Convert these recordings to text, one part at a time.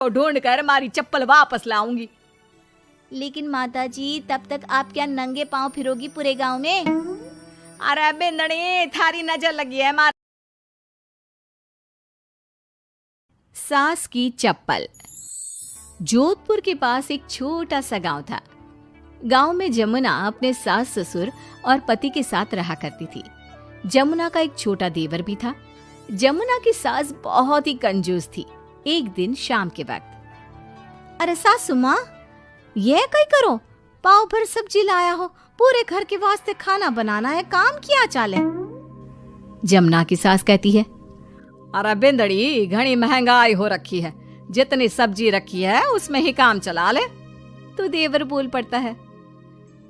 को ढूंढ कर हमारी चप्पल वापस लाऊंगी। लेकिन माताजी, तब तक आप क्या नंगे पांव फिरोगी पूरे गांव में? अरे बिंदड़ी, थारी नजर लगी है मार। सास की चप्पल। जोधपुर के पास एक छोटा सा गांव था। गांव में जमुना अपने सास ससुर और पति के साथ रहा करती थी। जमुना का एक छोटा देवर भी था। जमुना की सास बहुत ही कंजूस थी। एक दिन शाम के वक्त, अरे सासू माँ, यह कई करो, पाव भर सब्जी लाया हो, पूरे घर के वास्ते खाना बनाना है, काम किया चाले। जमुना की सास कहती है, अरे बिंदड़ी, घनी महंगाई हो रखी है, जितनी सब्जी रखी है उसमें ही काम चला ले। तो देवर बोल पड़ता है,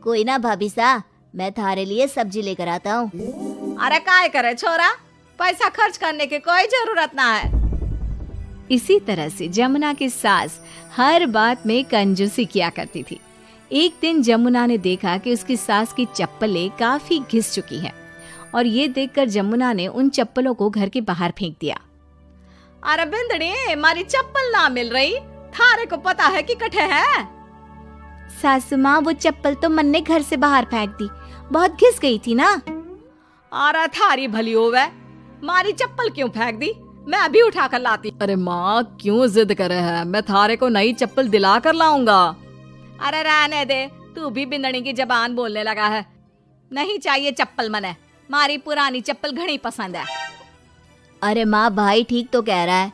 कोई ना भाभी सा, मैं थारे लिए सब्जी लेकर आता हूँ। अरे काय करे छोरा, पैसा खर्च करने की कोई जरूरत ना है। इसी तरह से जमुना की सास हर बात में कंजूसी किया करती थी। एक दिन जमुना ने देखा कि उसकी सास की चप्पलें काफी घिस चुकी हैं और ये देखकर जमुना ने उन चप्पलों को घर के बाहर फेंक दिया। अरे बिंदड़ी, हमारी चप्पल ना मिल रही, थारे को पता है कि कठे है। सासू माँ, वो चप्पल तो मन ने घर से बाहर फेंक दी, बहुत घिस गई थी ना। अरे थारी भली होवे, मारी चप्पल क्यों फेंक दी, मैं अभी उठा कर लाती। अरे माँ, क्यों जिद करे है, मैं थारे को नई चप्पल दिला कर लाऊंगा। अरे रहने दे, तू भी बिंदड़ी की जबान बोलने लगा है। नहीं चाहिए चप्पल मने, मारी पुरानी चप्पल घनी पसंद है। अरे माँ, भाई ठीक तो कह रहा है,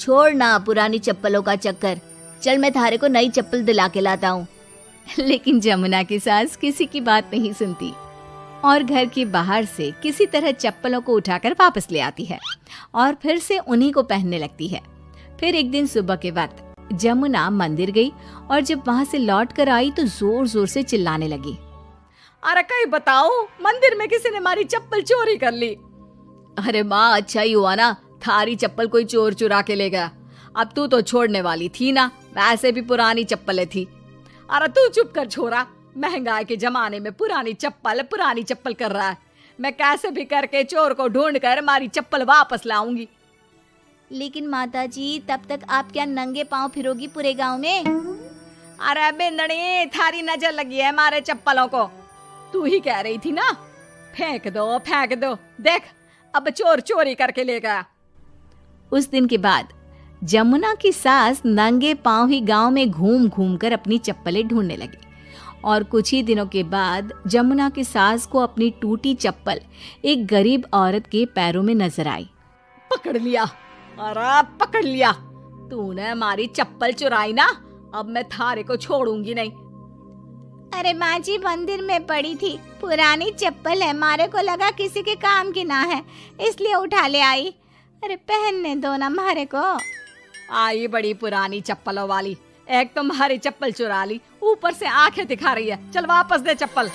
छोड़ ना पुरानी चप्पलों का चक्कर, चल मैं थारे को नई चप्पल दिला के लाता हूँ। लेकिन जमुना की सास किसी की बात नहीं सुनती और घर के बाहर से किसी तरह चप्पलों को उठाकर वापस ले आती है और फिर से उन्हीं को पहनने लगती है। फिर एक दिन सुबह के वक्त जमुना मंदिर गई और जब वहां से लौट कर आई तो जोर जोर से चिल्लाने लगी, अरे कहीं बताओ, मंदिर में किसी ने हमारी चप्पल चोरी कर ली। अरे माँ, अच्छा ही हुआ ना, थारी चप्पल कोई चोर चुरा के ले गया। अब तू तो छोड़ने वाली थी ना, वैसे भी पुरानी चप्पलें थी। अरे तू चुप कर छोरा, महंगाई के जमाने में पुरानी चप्पल कर रहा है। मैं कैसे भी करके चोर को ढूंढ कर हमारी चप्पल वापस लाऊंगी। लेकिन माताजी, तब तक आप क्या नंगे पांव फिरोगी पूरे गांव में? अरे बिंदड़ी, थारी नजर लगी है हमारे चप्पलों को, तू ही कह रही थी ना, फेंक दो, देख अब चोर चोरी करके ले गया। उस दिन के बाद जमुना की सास नंगे पांव ही गांव में घूम घूम कर अपनी चप्पलें ढूंढने लगी और कुछ ही दिनों के बाद जमुना की सास को अपनी टूटी चप्पल एक गरीब औरत के पैरों में नजर आई। पकड़ लिया, अरे पकड़ लिया, तूने हमारी चप्पल चुराई ना, अब मैं थारे को छोड़ूंगी नहीं। अरे माँ जी, मंदिर में पड़ी थी, पुरानी चप्पल है, मारे को लगा किसी के काम की ना है, इसलिए उठा ले आई। अरे पहनने दो ना मारे को। आई बड़ी पुरानी चप्पलों वाली, एक तो हमारी चप्पल चुरा ली, ऊपर से आंखें दिखा रही है, चल वापस दे चप्पल।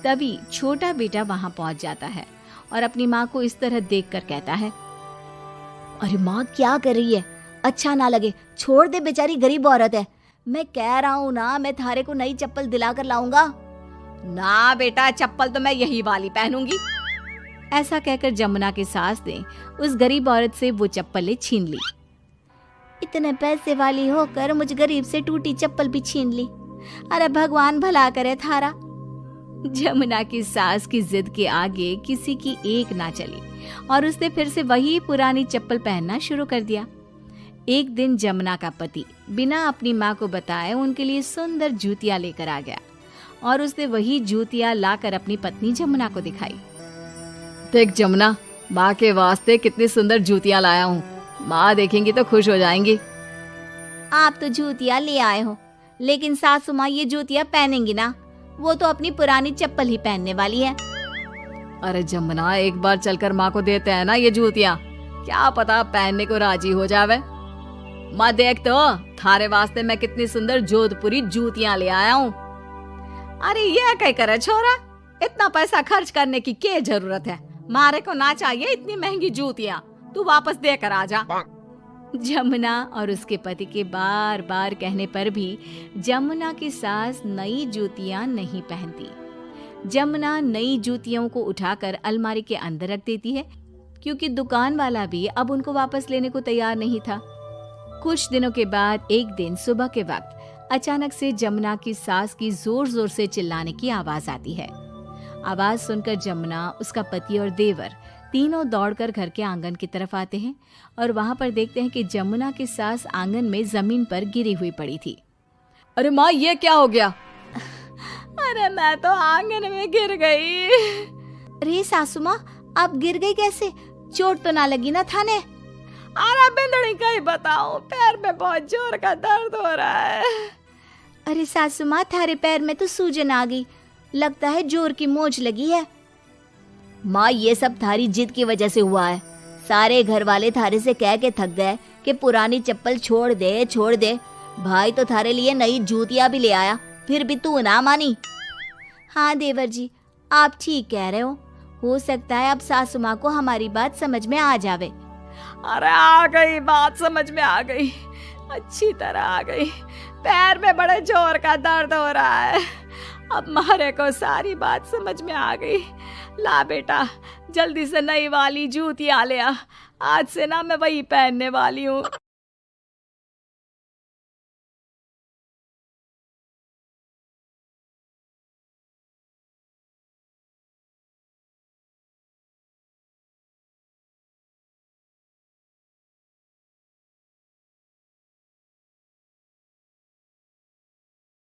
तभी छोटा बेटा वहां पहुंच जाता है और अपनी माँ को इस तरह देखकर कहता है, अरे माँ, क्या कर रही है, अच्छा ना लगे, छोड़ दे, बेचारी गरीब औरत है। मैं कह रहा हूँ ना, मैं थारे को नई चप्पल दिला कर लाऊंगा। ना बेटा, चप्पल तो मैं यही वाली पहनूंगी। ऐसा कहकर जमुना की सास ने उस गरीब औरत से वो चप्पलें छीन ली। इतने पैसे वाली होकर मुझ गरीब से टूटी चप्पल भी छीन ली, अरे भगवान भला करे थारा। जमुना की सास की जिद के आगे किसी की एक ना चली और उसने फिर से वही पुरानी चप्पल पहनना शुरू कर दिया। एक दिन जमुना का पति बिना अपनी माँ को बताए उनके लिए सुंदर जूतियां लेकर आ गया और उसने वही जूतियां लाकर अपनी पत्नी जमुना को दिखाई। देख जमुना, माँ के वास्ते कितनी सुंदर जूतियां लाया हूँ, माँ देखेंगी तो खुश हो जाएंगी। आप तो जूतियां ले आए हो, लेकिन सासू माँ ये जूतियां पहनेंगी ना, वो तो अपनी पुरानी चप्पल ही पहनने वाली है। अरे जमुना, एक बार चलकर माँ को देते हैं ना ये जूतियां, क्या पता पहनने को राजी हो जावे। माँ देख तो, थारे वास्ते मैं कितनी सुंदर जोधपुरी जूतियां ले आया हूँ। अरे ये क्या करे छोरा, इतना पैसा खर्च करने की क्या जरूरत है, मारे को ना चाहिए इतनी महंगी जूतियां, तू वापस देकर आ जा। जमुना और उसके पति के बार बार कहने पर भी जमुना की सास नई जूतियां नहीं पहनती। जमुना नई जूतियों को उठाकर अलमारी के अंदर रख देती है, क्योंकि दुकान वाला भी अब उनको वापस लेने को तैयार नहीं था। कुछ दिनों के बाद एक दिन सुबह के वक्त अचानक से जमुना की सास की जोर जोर से चिल्लाने की आवाज आती है। आवाज सुनकर जमुना, उसका पति और देवर तीनों दौड़कर घर के आंगन की तरफ आते हैं और वहां पर देखते हैं कि जमुना की सास आंगन में जमीन पर गिरी हुई पड़ी थी। अरे माँ, ये क्या हो गया? अरे मैं तो आंगन में गिर गई। अरे सासू माँ, आप गिर गई कैसे? चोट तो ना लगी ना थाने? अरे बिंदड़ी कहीं बताओ, पैर में बहुत जोर का दर्द हो रहा है। अरे सासू माँ, थारे पैर में तो सूजन आ गई, लगता है जोर की मोच लगी है। माँ, ये सब थारी जिद की वजह से हुआ है। सारे घर वाले थारे से कह के थक गए कि पुरानी चप्पल छोड़ दे छोड़ दे। भाई तो थारे लिए नई जूतियां भी ले आया, फिर भी तू ना मानी। हाँ देवर जी, आप ठीक कह रहे हो सकता है अब सासू माँ को हमारी बात समझ में आ जावे। अरे आ गई, बात समझ में आ गई, अच्छी तरह आ गई। पैर में बड़े जोर का दर्द हो रहा है। अब मारे को सारी बात समझ में आ गई। ला बेटा, जल्दी से नई वाली जूतियां ले आ, आज से ना मैं वही पहनने वाली हूँ।